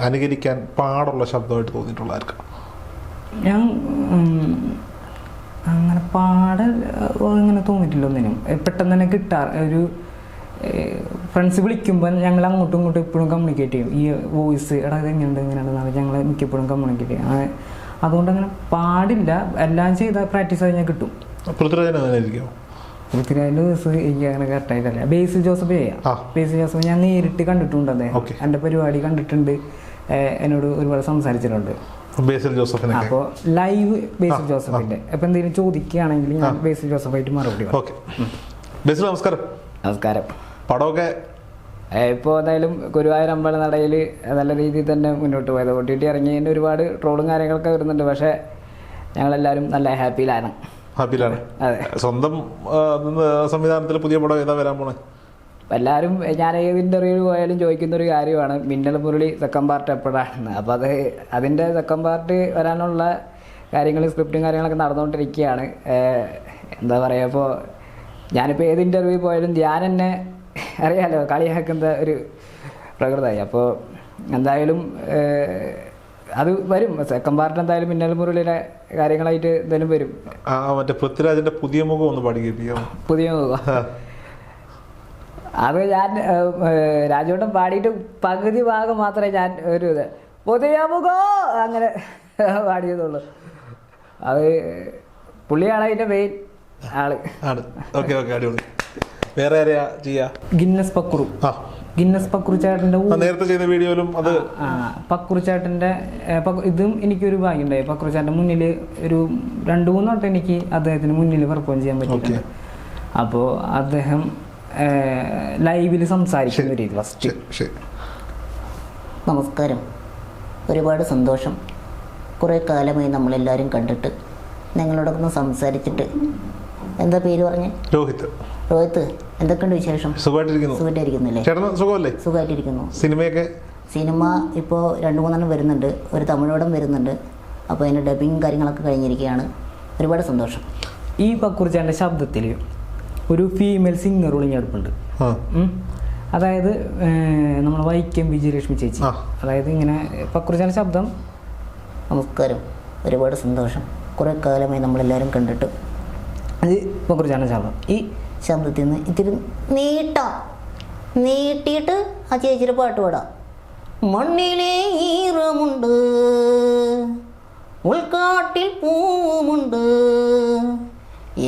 A: അനുകരിക്കാൻ പാടുള്ള ശബ്ദമായിട്ട് തോന്നിയിട്ടുള്ള ആർക്കും?
C: ഞാൻ അങ്ങനെ അങ്ങനെ തോന്നിയിട്ടില്ല ഒന്നിനും. പെട്ടെന്ന് തന്നെ ഒരു ഫ്രണ്ട്സ് വിളിക്കുമ്പോൾ ഞങ്ങൾ അങ്ങോട്ടും ഇങ്ങോട്ടും എപ്പോഴും കമ്മ്യൂണിക്കേറ്റ് ചെയ്യും. ഈ വോയിസ് ഇങ്ങനെയുണ്ടെന്നാണ് ഞങ്ങൾ മിക്കപ്പോഴും കമ്മ്യൂണിക്കേറ്റ് ചെയ്യും. അതുകൊണ്ട് അങ്ങനെ പാടില്ല, എല്ലാം ചെയ്താൽ പ്രാക്ടീസ് കഴിഞ്ഞാൽ കിട്ടും.
A: പൃഥ്വിരാജ്
C: എനിക്ക് അങ്ങനെ കറക്റ്റായിട്ടല്ല. ബേസിൽ ജോസഫ് ചെയ്യാം. ബേസിൽ ജോസഫ് ഞാൻ നേരിട്ട് കണ്ടിട്ടുണ്ട്. അദ്ദേഹം എൻ്റെ പരിപാടി കണ്ടിട്ടുണ്ട്, എന്നോട് ഒരുപാട് സംസാരിച്ചിട്ടുണ്ട്. അപ്പോൾ ലൈവ് ബേസിൽ ജോസഫിൻ്റെ അപ്പം എന്തെങ്കിലും ചോദിക്കുകയാണെങ്കിൽ ഞാൻ ബേസിൽ ജോസഫായിട്ട് മറുപടി
A: പറയും.
C: നമസ്കാരം.
A: പടമൊക്കെ
C: ഇപ്പോൾ എന്തായാലും ഗുരുവായൂർ അമ്പലനടയിൽ നല്ല രീതിയിൽ തന്നെ മുന്നോട്ട് പോയത്. OTT ഇറങ്ങിയതിൻ്റെ ഒരുപാട് ട്രോളും കാര്യങ്ങളൊക്കെ വരുന്നുണ്ട്. പക്ഷേ ഞങ്ങളെല്ലാവരും നല്ല ഹാപ്പിയിലാണ്.
A: അതെ. സ്വന്തം സംവിധാനത്തിൽ പുതിയ പടം ഏതാ വരാൻ പോണേ?
C: എല്ലാവരും ഞാൻ ഏത് ഇൻ്റർവ്യൂ പോയാലും ചോദിക്കുന്നൊരു കാര്യമാണ് മിന്നൽ മുരളി സെക്കൻഡ് പാർട്ട് എപ്പോഴാണെന്ന്. അപ്പോൾ അതിൻ്റെ സെക്കൻഡ് പാർട്ട് വരാനുള്ള കാര്യങ്ങൾ, സ്ക്രിപ്റ്റും കാര്യങ്ങളൊക്കെ നടന്നുകൊണ്ടിരിക്കുകയാണ്. എന്താ പറയുക, ഇപ്പോൾ ഞാനിപ്പോൾ ഏത് ഇൻ്റർവ്യൂ പോയാലും ഞാൻ എന്നെ അറിയാമല്ലോ കളിയാക്കുന്ന ഒരു പ്രകൃതമായി. അപ്പോൾ എന്തായാലും അത് വരും. സെക്കൻഡ് പാർട്ട് എന്തായാലും മിന്നൽ മുരളിയുടെ കാര്യങ്ങളായിട്ട് എന്തായാലും വരും.
A: മറ്റേ പൃഥ്വിരാജിന്റെ പുതിയ മുഖം ഒന്ന് പാടിയോ?
C: പുതിയ മുഖം അത് ഞാൻ രാജുവേട്ടൻ പാടിയിട്ട് പകുതി ഭാഗം മാത്രമേ ഞാൻ ഒരു പുതിയ മുഖം അങ്ങനെ പാടിയതുള്ളൂ. അത് പുള്ളിയാണ് അതിൻ്റെ മെയിൻ ആള്.
A: വേറെ ആരെയാ ചെയ്യാ?
C: ഗിന്നസ് പക്രു ചേട്ടൻ്റെ
A: നേരത്തെ ചെയ്ത വീഡിയോയിലും അത്
C: പക്രു ചേട്ടൻ്റെ ഇതും എനിക്കൊരു ഭാഗ്യമുണ്ടായി. പക്രു ചേട്ടൻ്റെ മുന്നിൽ ഒരു 2-3 വട്ടം എനിക്ക് അദ്ദേഹത്തിന് മുന്നിൽ പെർഫോം ചെയ്യാൻ പറ്റിയിട്ടുണ്ട്. അപ്പോൾ അദ്ദേഹം ലൈവിൽ സംസാരിക്കുന്ന രീതി ഫസ്റ്റ്.
D: നമസ്കാരം, ഒരുപാട് സന്തോഷം. കുറേ കാലമായി നമ്മളെല്ലാവരും കണ്ടിട്ട് നിങ്ങളോടൊന്ന് സംസാരിച്ചിട്ട്. എന്താ പേര് പറഞ്ഞേ?
A: രോഹിത്.
D: എന്തൊക്കെയുണ്ട് വിശേഷം? സുഖമായിട്ടിരിക്കുന്നില്ലേ? സുഖമായിട്ടിരിക്കുന്നു. സിനിമ ഇപ്പോൾ 2-3 വരുന്നുണ്ട്. ഒരു തമിഴോടം വരുന്നുണ്ട്. അപ്പോൾ അതിൻ്റെ ഡബിങ് കാര്യങ്ങളൊക്കെ കഴിഞ്ഞിരിക്കുകയാണ്. ഒരുപാട് സന്തോഷം.
C: ഈ പക്കുറിച്ചാൻ്റെ ശബ്ദത്തിൽ ഒരു ഫീമെയിൽ സിംഗർ ഒളിഞ്ഞെടുപ്പുണ്ട്. അതായത് നമ്മൾ വൈക്കം വിജയലക്ഷ്മി ചേച്ചി. അതായത് ഇങ്ങനെ പക്കുറിച്ചാൻ്റെ ശബ്ദം.
D: നമസ്കാരം, ഒരുപാട് സന്തോഷം. കുറേ കാലമായി നമ്മളെല്ലാവരും കണ്ടിട്ട്.
C: അത് പക്കുറിച്ചാൻ്റെ ശബ്ദം. ഈ
D: ശബ്ദത്തിൽ നിന്ന് ഇത്തിരി നീട്ടിയിട്ട് ആ ചേച്ചിയുടെ പാട്ട് പാടാം. മണ്ണിലെ ഈറമുണ്ട് ഉൾക്കാട്ടിൽ പൂവുമുണ്ട്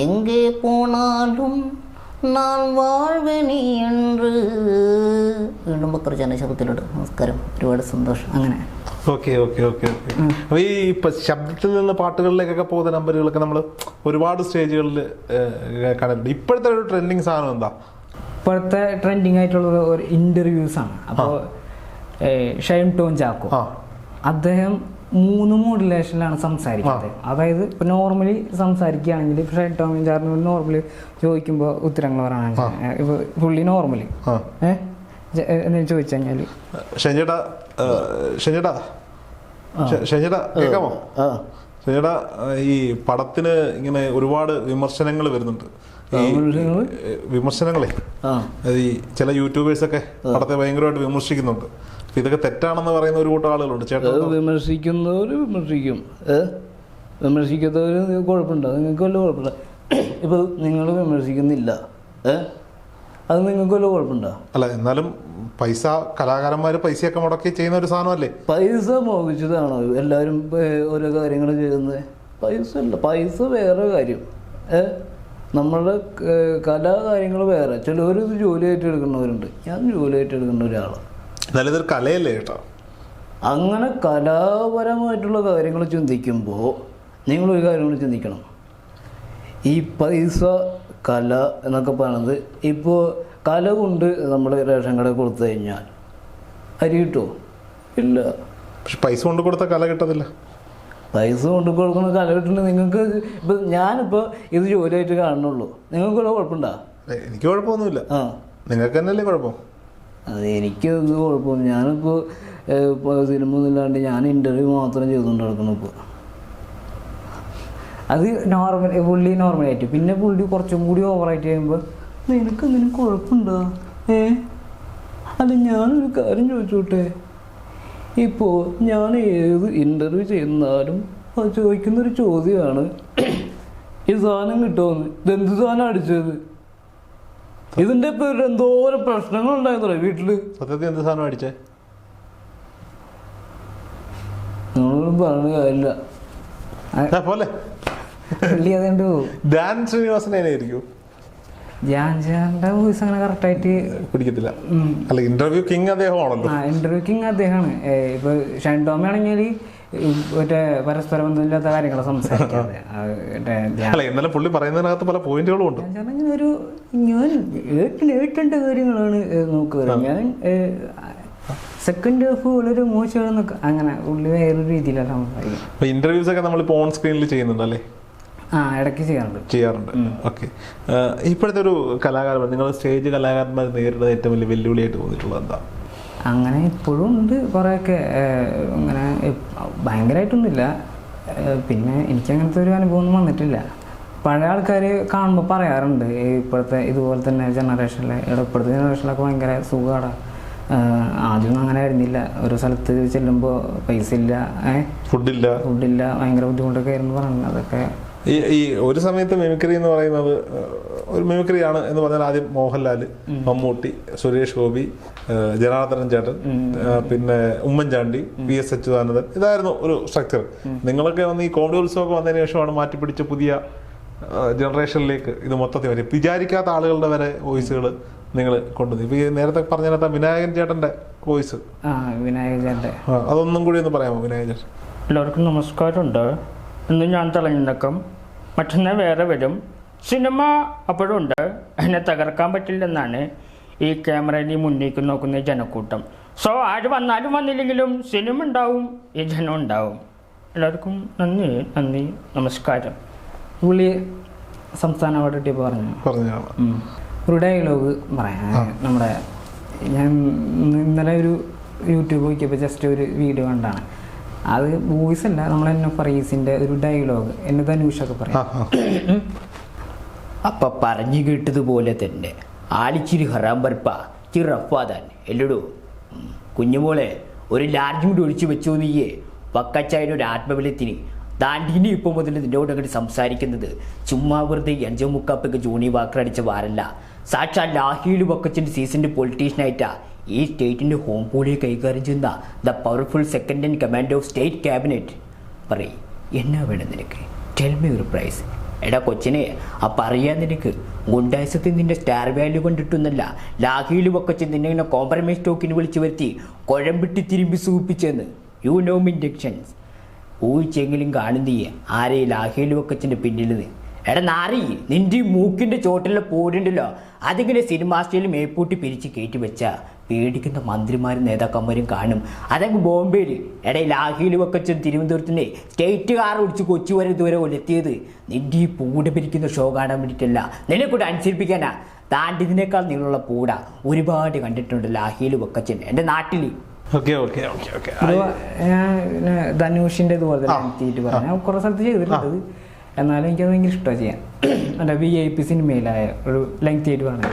D: എங்கே പോണാലും നാൾ വാഴ്വനി എന്ന് വീണ്ടും ബക്കർ ജനശബ്ദത്തിലോട്ട്. നമസ്കാരം, ഒരുപാട് സന്തോഷം. അങ്ങനെ
A: ഓക്കെ ഓക്കെ ഓക്കെ ഓക്കെ. അപ്പൊ ഈ ശബ്ദത്തിൽ നിന്ന് പാട്ടുകളിലേക്കൊക്കെ പോകുന്ന നമ്പറുകളൊക്കെ നമ്മൾ ഒരുപാട് സ്റ്റേജുകളിൽ കണ്ടിട്ടുണ്ട്. ഇപ്പോഴത്തെ ഒരു ട്രെൻഡിങ് സാധനം എന്താ?
C: ഇപ്പോഴത്തെ ട്രെൻഡിങ് ആയിട്ടുള്ളത് ഒരു ഇൻ്റർവ്യൂസ് ആണ്. അപ്പോൾ ഷൈൻ ടോം ചാക്കോ അദ്ദേഹം 3 മോഡുലേഷനിലാണ് സംസാരിക്കുന്നത്. അതായത് ഇപ്പോൾ നോർമലി സംസാരിക്കുകയാണെങ്കിൽ ഷൈൻ ടോം ചാക്കോ നോർമലി ചോദിക്കുമ്പോൾ ഉത്തരങ്ങൾ പറയാനാണ് ഇപ്പോൾ പുള്ളി നോർമലി എന്തെങ്കിലും ചോദിച്ചു കഴിഞ്ഞാൽ
A: ഷെഞ്ചേട്ടാ കേൾക്കാമോ? ഷെഞ്ചേട്ടാ, ഈ പടത്തിന് ഇങ്ങനെ ഒരുപാട് വിമർശനങ്ങൾ വരുന്നുണ്ട്. വിമർശനങ്ങളെ ഈ ചില യൂട്യൂബേഴ്സൊക്കെ പടത്തെ ഭയങ്കരമായിട്ട് വിമർശിക്കുന്നുണ്ട്. ഇതൊക്കെ തെറ്റാണെന്ന് പറയുന്ന ഒരു കൂട്ടം ആളുകളുണ്ട്. ചേട്ടാ,
B: വിമർശിക്കുന്നവർ വിമർശിക്കും, വിമർശിക്കാത്തവർ കുഴപ്പമുണ്ടോ? നിങ്ങൾക്ക് വല്ല കുഴപ്പമില്ല. ഇപ്പോൾ നിങ്ങൾ വിമർശിക്കുന്നില്ല, അത് നിങ്ങൾക്ക് വല്ല കുഴപ്പമുണ്ടോ?
A: അല്ല, എന്നാലും പൈസ കലാകാരന്മാർ പൈസയൊക്കെ മുടക്കി ചെയ്യുന്ന ഒരു സാധനമല്ലേ?
B: പൈസ മോഹിച്ചതാണോ എല്ലാവരും ഓരോ കാര്യങ്ങൾ ചെയ്യുന്നത്? പൈസ അല്ല, പൈസ വേറെ കാര്യം. നമ്മളുടെ കലാകാര്യങ്ങൾ വേറെ. ചിലവർ ഇത് ജോലിയായിട്ട് എടുക്കുന്നവരുണ്ട്. ഞാൻ ജോലിയായിട്ട് എടുക്കുന്ന ഒരാളാണ്.
A: എന്നാലും ഇതൊരു കലയല്ലേ ചേട്ടാ?
B: അങ്ങനെ കലാപരമായിട്ടുള്ള കാര്യങ്ങൾ ചിന്തിക്കുമ്പോൾ നിങ്ങളൊരു കാര്യം കൂടി ചിന്തിക്കണം. ഈ പൈസ കല എന്നൊക്കെ പറയുന്നത്, ഇപ്പോൾ കല കൊണ്ട് നമ്മൾ റേഷൻ കട കൊടുത്തു കഴിഞ്ഞാൽ അരി കിട്ടുമോ? ഇല്ല.
A: പക്ഷെ പൈസ കൊണ്ട് കൊടുത്ത കല കിട്ടത്തില്ല.
B: പൈസ കൊണ്ട് കൊടുക്കുന്ന കല കിട്ടുന്നത് നിങ്ങൾക്ക്. ഇപ്പം ഞാനിപ്പോൾ ഇത് ജോലിയായിട്ട് കാണുന്നുള്ളൂ, നിങ്ങൾക്കുള്ള കുഴപ്പമുണ്ടോ?
A: എനിക്ക് കുഴപ്പമൊന്നുമില്ല. നിങ്ങൾക്ക് തന്നെയല്ലേ കുഴപ്പം?
B: അത് എനിക്കത് കുഴപ്പമില്ല. ഞാനിപ്പോൾ സിനിമ ഒന്നുമില്ലാണ്ട് ഞാൻ ഇൻ്റർവ്യൂ മാത്രം ചെയ്തുകൊണ്ട് നടക്കണം. ഇപ്പോൾ
C: അത് പുള്ളി നോർമലായിട്ട്, പിന്നെ പുള്ളി കുറച്ചും കൂടി ഓവറായിട്ട് കഴിയുമ്പോൾ നിനക്കെന്തിനും കുഴപ്പമുണ്ടോ?
B: അല്ല, ഞാനൊരു കാര്യം ചോദിച്ചോട്ടെ. ഇപ്പോൾ ഞാൻ ഏത് ഇൻ്റർവ്യൂ ചെയ്യുന്നാലും അത് ചോദിക്കുന്നൊരു ചോദ്യമാണ്, ഈ സാധനം കിട്ടുമെന്ന്. ഇതെന്ത് സാധനം അടിച്ചത്? ഇതിൻ്റെ പേരിൽ എന്തോരം പ്രശ്നങ്ങളുണ്ടായിരുന്നോ വീട്ടിൽ?
A: സത്യത്തിൽ എന്ത് സാധനം അടിച്ചേ?
B: നമ്മളൊന്നും പറഞ്ഞ കാര്യമില്ല.
A: പോലെ
C: പുള്ളി അതുകൊണ്ട്
A: ധ്യാൻ ശ്രീനിവാസനായിരിക്കും.
C: ജാൻജാന്റെ വോയിസ് അങ്ങനെ കറക്റ്റായിട്ട്
A: പിടിക്കത്തില്ല. അല്ല, ഇന്റർവ്യൂ കിങ് അദ്ദേഹമാണല്ലോ.
C: ഇന്റർവ്യൂ കിങ് അദ്ദേഹമാണ്. ഇപ്പൊ ഷൈൻ ടോമി ആണെങ്കിൽ മറ്റേ പരസ്പര ബന്ധമില്ലാത്ത കാര്യങ്ങൾ സംസാരിക്കാതെ.
A: അല്ല, എന്നാലും പുള്ളി പറയുന്നതിനകത്ത് പല പോയിന്റുകളും ഉണ്ട്.
C: ഒരു ഞാൻ ഏട്ടേണ്ട കാര്യങ്ങളാണ് നോക്കുക. ഞാൻ സെക്കൻഡ് ഹാഫ് വളരെ മോശമാണെന്നൊക്കെ അങ്ങനെ പുള്ളി വേറൊരു രീതിയിലാണ് സംസാരിക്കുക.
A: ഇന്റർവ്യൂസ് ഒക്കെ നമ്മളിപ്പോൾ ഓൺ സ്ക്രീനിൽ ചെയ്യുന്നുണ്ടല്ലേ?
C: ഇടയ്ക്ക് ചെയ്യാറുണ്ട്.
A: ഓക്കെ. ഇപ്പോഴത്തെ ഒരു കലാകാരന്മാർ, നിങ്ങൾ സ്റ്റേജ് കലാകാരന്മാർ നേരിടുന്ന ഏറ്റവും വലിയ വെല്ലുവിളിയായിട്ട് തോന്നിയിട്ടുള്ളത് എന്താ?
C: അങ്ങനെ ഇപ്പോഴും ഉണ്ട് കുറേയൊക്കെ. അങ്ങനെ ഭയങ്കരമായിട്ടൊന്നുമില്ല. പിന്നെ എനിക്കങ്ങനത്തെ ഒരു അനുഭവം ഒന്നും വന്നിട്ടില്ല. പഴയ ആൾക്കാർ കാണുമ്പോൾ പറയാറുണ്ട് ഇപ്പോഴത്തെ ഇതുപോലെ തന്നെ ജനറേഷനിലെ ഇപ്പോഴത്തെ ജനറേഷനിലൊക്കെ ഭയങ്കര സുഖമാണ്, ആദ്യമൊന്നും അങ്ങനെ ആയിരുന്നില്ല. ഒരു സ്ഥലത്ത് ചെല്ലുമ്പോൾ പൈസ ഇല്ല, ഫുഡില്ല, ഭയങ്കര ബുദ്ധിമുട്ടൊക്കെ ആയിരുന്നു പറയുന്നത്. അതൊക്കെ
A: ഈ ഒരു സമയത്ത് മിമിക്രി എന്ന് പറയുന്നത് ഒരു മിമിക്രിയാണ് എന്ന് പറഞ്ഞാൽ ആദ്യം മോഹൻലാൽ, മമ്മൂട്ടി, സുരേഷ് ഗോപി, ജനാർദ്ദനൻ ചേട്ടൻ, പിന്നെ ഉമ്മൻചാണ്ടി, PS അച്യുതാനന്ദൻ, ഇതായിരുന്നു ഒരു സ്ട്രക്ചർ. നിങ്ങളൊക്കെ വന്ന് ഈ കോമഡി ഉത്സവമൊക്കെ വന്നതിന് ശേഷമാണ് മാറ്റിപ്പിടിച്ച പുതിയ ജനറേഷനിലേക്ക് ഇത് മൊത്തത്തിൽ വരും. വിചാരിക്കാത്ത ആളുകളുടെ വരെ വോയിസുകൾ നിങ്ങൾ കൊണ്ടുവന്നു. ഇപ്പൊ ഈ നേരത്തെ പറഞ്ഞതിനകത്ത് വിനായകൻ ചേട്ടന്റെ വോയിസ്,
C: വിനായകൻ ചേട്ടൻ,
A: അതൊന്നും കൂടി ഒന്ന് പറയാമോ? വിനായകൻ ചേട്ടൻ.
E: എല്ലാവർക്കും നമസ്കാരമുണ്ട്. ഇന്ന് ഞാൻ തെളിഞ്ഞിടക്കും, മറ്റന്നാൾ വേറെ വരും. സിനിമ അപ്പോഴും ഉണ്ട്, എന്നെ തകർക്കാൻ പറ്റില്ലെന്നാണ് ഈ ക്യാമറയിൽ മുന്നേക്ക് നോക്കുന്ന ജനക്കൂട്ടം. സോ ആര് വന്നാലും വന്നില്ലെങ്കിലും സിനിമ ഉണ്ടാവും, ഈ ജനം ഉണ്ടാവും. എല്ലാവർക്കും നന്ദി, നമസ്കാരം.
C: പുള്ളി സംസ്ഥാന അവാർഡ് കിട്ടിയപ്പോൾ പറഞ്ഞു ഒരു ഡയലോഗ് പറയാം. നമ്മുടെ ഞാൻ ഇന്നലെ ഒരു യൂട്യൂബ് നോക്കിയപ്പോൾ ജസ്റ്റ് ഒരു വീഡിയോ കണ്ടാണ്. അത് വോയിസ് അല്ല, നമ്മളെന്നെ ഫറീസിൻ്റെ ഒരു ഡയലോഗ് എന്നെ ധനുഷൊക്കെ പറയാം.
F: അപ്പം പറഞ്ഞു കേട്ടതുപോലെ തന്നെ ആലിച്ചിരി ഹറാം പർപ്പ ചിറഫാദാൻ എല്ലടോ കുഞ്ഞുമോളെ ഒരു ലാർജ് മുടി ഒഴിച്ചു വെച്ചോ നീയേ പക്കച്ചായൻ്റെ ഒരു ആത്മബലത്തിന് താണ്ടിനി ഇപ്പോൾ മുതൽ നിന്നോട് അങ്ങോട്ട് സംസാരിക്കുന്നത് ചുമ്മാ വെറുതെ 5.3 ജോണി വാക്കർ അടിച്ച വാരല്ല, സാക്ഷാൽ ലാഹിയിൽ വക്കച്ചിൻ്റെ സീസണിൻ്റെ പൊളിറ്റീഷ്യനായിട്ടാ ഈ സ്റ്റേറ്റിൻ്റെ ഹോം പോളിയെ കൈകാര്യം ചെയ്യുന്ന the powerful second in command of state cabinet. പറയും എന്നാ വേണം നിനക്ക്? ടെൽ മീ ഒരു പ്രൈസ്. എടാ കൊച്ചിനെ, അപ്പം അറിയാൻ നിനക്ക് ഗുണ്ടായസത്തിൽ നിന്റെ സ്റ്റാർ വാല്യൂ കൊണ്ടിട്ടൊന്നല്ല, ലാഹിയിൽ വക്കച്ച് നിന്നെ ഇങ്ങനെ കോംപ്രമൈസ് സ്റ്റോക്കിന് വിളിച്ചു വരുത്തി കുഴമ്പിട്ടി തിരുമ്പി സൂപ്പിച്ചെന്ന്. You know me inductions. ഊഹിച്ചെങ്കിലും കാണുന്നീയെ ആരെ ലാഹിയിൽ വക്കച്ചിൻ്റെ പിന്നിൽ. എടാ നാറി, നിന്റെ ഈ മൂക്കിൻ്റെ ചോട്ടിലെ പോരുണ്ടല്ലോ, അതിങ്ങനെ സിനിമാ സ്റ്റൈലിൽ മേപ്പൂട്ടി പിരിച്ച് കയറ്റി വെച്ചാൽ പേടിക്കുന്ന മന്ത്രിമാരും നേതാക്കന്മാരും കാണും. അതങ്ങ് ബോംബെയിൽ. എടാ ലാഹിയിൽ വക്കച്ചും തിരുവനന്തപുരത്തിൻ്റെ സ്റ്റേറ്റ് കാർ ഓടിച്ച് കൊച്ചി വരെ ഇതുവരെ ഒലെത്തിയത് നിന്റെ ഈ പൂട പിരിക്കുന്ന ഷോ കാണാൻ വേണ്ടിയിട്ടല്ല, നിന്നെ കൂടെ അനുസരിപ്പിക്കാനാ. താണ്ടിതിനേക്കാൾ നീളമുള്ള പൂട ഒരുപാട് കണ്ടിട്ടുണ്ട് ലാഹിയിൽ വക്കച്ചൻ എൻ്റെ നാട്ടിൽ.
A: Okay okay okay okay.
C: ഞാൻ ധനുഷിൻ്റെ ഇതുപോലെ എത്തിയിട്ട് പറഞ്ഞു, ഞാൻ കുറേ സ്ഥലത്ത് ചെയ്തിട്ടുണ്ട്. എന്നാലും എനിക്കത് ഭയങ്കര ഇഷ്ടമാണ് ചെയ്യാൻ. എൻ്റെ VIP സിനിമയിലായ ഒരു ലെങ്ത് ആയിട്ട് പറഞ്ഞു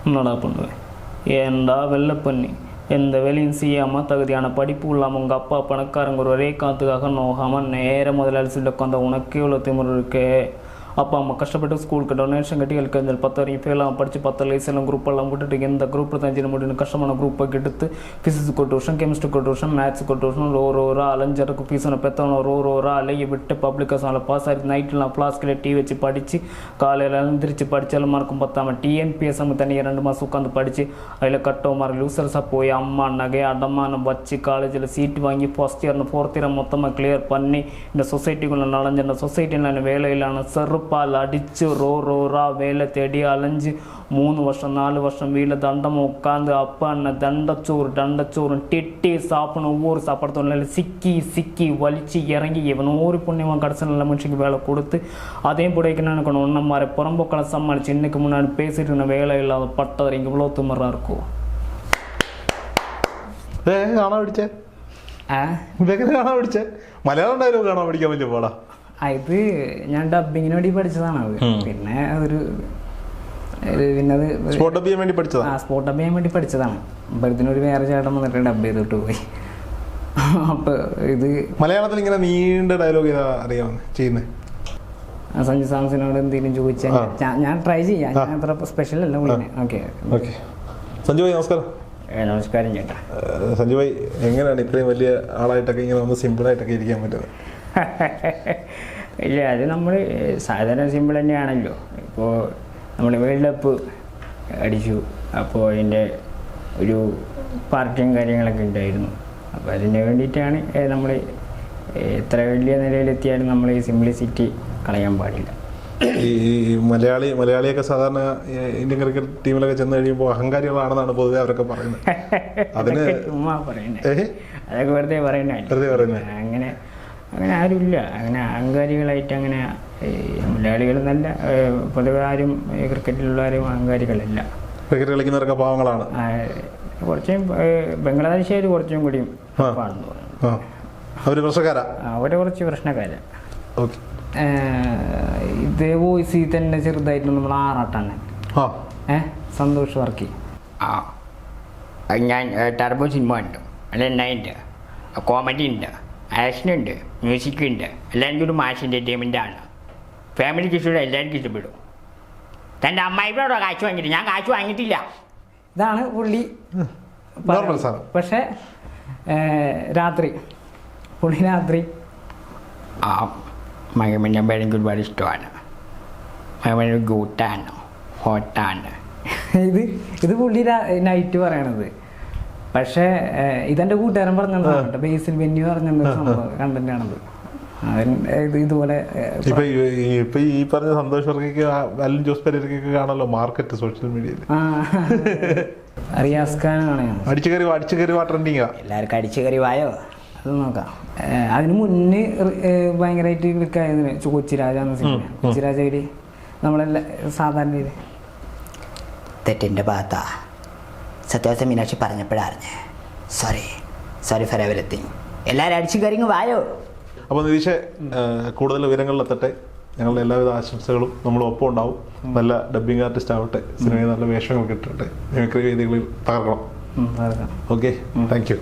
B: என்னடா பண்ணுவேன்? ஏண்டா வெள்ளப்பண்ணி எந்த வேலையும் செய்யாமல் தகுதியான படிப்பு இல்லாமல் உங்கள் அப்பா பணக்காரங்க ஒரு ஒரே காத்துக்காக நோகாமல் நேர முதலாளி சொல்ல உட்காந்த உனக்கே இவ்வளோ திமிரு இருக்கே. அப்பா அம்மா கஷ்டப்பட்டு ஸ்கூலுக்கு டொனேஷன் கட்டி எல்கேஜ் 10 வரைக்கும் ஃபெயிலாக படித்து 10 லைசெல்லாம் குரூப்பெல்லாம் விட்டுட்டு எந்த குரூப்பில் தஞ்சின முடியும் கஷ்டமான குரூப்பை எடுத்து ஃபிசிக்ஸுக்கு ஒரு டியூஷன், கெமிஸ்ட்ரிக்கு ஒரு டியூஷன், மேத்ஸுக்கு ஒரு டியூஷன், ஒரு அலைஞ்சருக்கு ஃபீஸனை பெற்றவன ஒரு அலையை விட்டு பப்ளிக் எக்ஸாமில் பாஸ் ஆகி நைட்லாம் ஃப்ளாஸ்கில் டீ வச்சு படித்து காலையில் எழுந்திரிச்சு படித்தாலும் மார்க்கும் பத்தாமல் TNPS தனியாக 2 மாதம் உட்காந்து படித்து அதில் கட்டோ மார்க் லூசர்ஸாக போய் அம்மா நகை அடமானம் வச்சு காலேஜில் சீட்டு வாங்கி ஃபர்ஸ்ட் இயர் 4th இயர் மொத்தமாக கிளியர் பண்ணி இந்த சொசைட்டிக்குள்ளே நுழைஞ்ச இந்த சொசைட்டியில் வேலையிலான செருப்பால் அடித்து ரோரா வேலை தேடி அலைஞ்சு 3 வருஷம் 4 வருஷம் வீட்டில் தண்டமாக உட்காந்து அப்பா அண்ணன் தண்டச்சோறு டெட்டி சாப்பிடணும். ஒவ்வொரு சாப்பாடு தொழிலில் சிக்கி வலிச்சு இறங்கி இவன் ஒரு புண்ணியமாக கடைசி நல்ல மனுஷனுக்கு வேலை கொடுத்து அதையும் பிடிக்கணும் எனக்கு ஒன்றை மாதிரி புறம்போக்களை சமாளிச்சு இன்னைக்கு முன்னாடி பேசிட்டு இருந்த வேலை இல்லாத பட்டவர் இங்கே இவ்வளோ திமிராக இருக்கும்.
A: കാണാൻ പഠിച്ചേ? ഇതെങ്ങനെ കാണാൻ പഠിച്ചേ? മലയാളം ഡയലോഗ് കാണാൻ പഠിക്കാൻ പറ്റിയ പാടാ?
C: ഇത് ഞാൻ ഡബിങ്ങിന് വേണ്ടി പഠിച്ചതാണ്. അത് പിന്നെ അതൊരു പിന്നെ
A: സ്പോട്ട് ഡബ് ചെയ്യാൻ വേണ്ടി പഠിച്ചതാണ്.
C: സ്പോട്ട് ഡബ് ചെയ്യാൻ വേണ്ടി പഠിച്ചതാണ്. അപ്പോഴത്തേനൊരു വേറെ ചേട്ടൻ വന്നിട്ട് ഡബ് ചെയ്തിട്ട് പോയി. അപ്പൊ ഇത്
A: മലയാളത്തിൽ ഇങ്ങനെ നീണ്ട ഡയലോഗ് ചെയ്താ അറിയാവുന്ന ചെയ്യുന്നത്?
C: സഞ്ജു സാംസനോട് എന്തെങ്കിലും ചോദിച്ചാൽ ഞാൻ ട്രൈ ചെയ്യാം. ഞാൻ അത്ര സ്പെഷ്യൽ അല്ല വിളിക്കുന്നത്. Okay
A: okay. സഞ്ജു ഭായി നമസ്കാരം.
F: നമസ്കാരം ചേട്ടാ.
A: സഞ്ജു ഭായി എങ്ങനെയാണ് ഇത്രയും വലിയ ആളായിട്ടൊക്കെ ഇങ്ങനെ ഒന്ന് സിമ്പിളായിട്ടൊക്കെ ഇരിക്കാൻ പറ്റുന്നത്?
F: ഇല്ല, അത് നമ്മൾ സാധാരണ സിമ്പിൾ തന്നെയാണല്ലോ. ഇപ്പോൾ നമ്മൾ വേൾഡ് കപ്പ് അടിച്ചു, അപ്പോൾ അതിൻ്റെ ഒരു പാർട്ടിയും കാര്യങ്ങളൊക്കെ ഉണ്ടായിരുന്നു. അപ്പോൾ അതിന് വേണ്ടിയിട്ടാണ് നമ്മൾ എത്ര വലിയ നിലയിലെത്തിയാലും നമ്മൾ ഈ സിംപ്ലിസിറ്റി കളയാൻ പാടില്ല.
A: ഈ മലയാളിയൊക്കെ സാധാരണ ഇന്ത്യൻ ക്രിക്കറ്റ് ടീമിലൊക്കെ ചെന്ന് കഴിയുമ്പോൾ അഹങ്കാരികളാണെന്നാണ് പൊതുവെ അവരൊക്കെ പറയുന്നത്. അതിന്
F: ചുമ്മാ പറയുന്നത്, അതൊക്കെ വെറുതെ പറയുന്നത്. അങ്ങനെ ആരുമില്ല. അങ്ങനെ അഹങ്കാരികളായിട്ട് അങ്ങനെ മലയാളികൾ നല്ല പൊതുവെ ആരും ക്രിക്കറ്റിലുള്ളവരും അഹങ്കാരികളല്ല.
A: ക്രിക്കറ്റ് കളിക്കുന്നവരൊക്കെ പാവങ്ങളാണ്.
F: കുറച്ചും ബംഗ്ലാദേശുകാർ കുറച്ചും കൂടിയും ആണെന്ന് പറയുന്നത്.
A: അവർ പ്രശ്നക്കാരാ?
F: അവർ കുറച്ച് പ്രശ്നക്കാരാ.
A: ഓക്കെ.
C: ഇതേ വോയിസിൽ തന്നെ ചെറുതായിട്ട് നമ്മൾ ആറാട്ടാണ് സന്തോഷ് വർക്കി.
F: ഞാൻ ടർബോ സിനിമ ഉണ്ട്, അല്ലെന്നുണ്ട്, കോമഡി ഉണ്ട്, ആക്ഷൻ ഉണ്ട്, മ്യൂസിക് ഉണ്ട്. എല്ലാവരും ഒരു മാസ് എൻ്റർടൈൻമെൻ്റ് ആണ്. ഫാമിലിക്ക് ഇഷ്ടപ്പെടും, എല്ലാവർക്കും ഇഷ്ടപ്പെടും. തൻ്റെ അമ്മായിയോടോ കാശ് വാങ്ങിയിട്ട്? ഞാൻ കാശ് വാങ്ങിയിട്ടില്ല.
C: ഇതാണ് പുള്ളി. പക്ഷേ രാത്രി
F: ആ മകമൻ്റെ എനിക്ക് ഒരുപാട് ഇഷ്ടമാണ്. മകമൻ ഗൂട്ടാണ്, ഹോട്ടാണ്.
C: ഇത് പുള്ളി നൈറ്റ് പറയണത്. പക്ഷേ ഇതെൻ്റെ കൂട്ടുകാരൻ പറഞ്ഞതാണ്, ബേസിൽ ബെന്നി പറഞ്ഞ സംഭവം കണ്ടന്റ് ആണത്. ഇതുപോലെ
A: ഇപ്പൊ ഈ പറഞ്ഞ സന്തോഷ് വർക്കിക്ക് അലൻ ജോസ് പെരേരയ്ക്കൊക്കെ കാണല്ലോ മാർക്കറ്റ് സോഷ്യൽ മീഡിയയിൽ.
C: റിയാസ് ഖാനാണ്
A: അടിച്ചു കയറി ട്രെൻഡിങ്ങാ.
F: എല്ലാവർക്കും അടിച്ചു കയറി വായോ?
C: അത് നോക്കാം. അതിന് മുന്നേ ഭയങ്കരമായിട്ട് ക്ലിക്കായതിന് കൊച്ചിരാജ എന്ന സിനിമ. കൊച്ചിരാജയില് നമ്മളെല്ലാം സാധാരണ
F: തെറ്റിൻ്റെ ഭാഗത്താ. സത്യാവസ്ഥ മീനാക്ഷി പറഞ്ഞപ്പോഴറിഞ്ഞേ. Sorry for everything. എല്ലാവരും അടിച്ചു കയറി വായോ.
A: അപ്പോൾ നിതീഷെ, കൂടുതൽ വിവരങ്ങളിലെത്തട്ടെ. ഞങ്ങളുടെ എല്ലാവിധ ആശംസകളും നമ്മൾ ഒപ്പം ഉണ്ടാവും. നല്ല ഡബ്ബിംഗ് ആർട്ടിസ്റ്റ് ആവട്ടെ, സിനിമയിൽ നല്ല വേഷങ്ങൾ കിട്ടട്ടെ, മിമിക്രി വേദികളിൽ തകർക്കണം. Okay, thank you.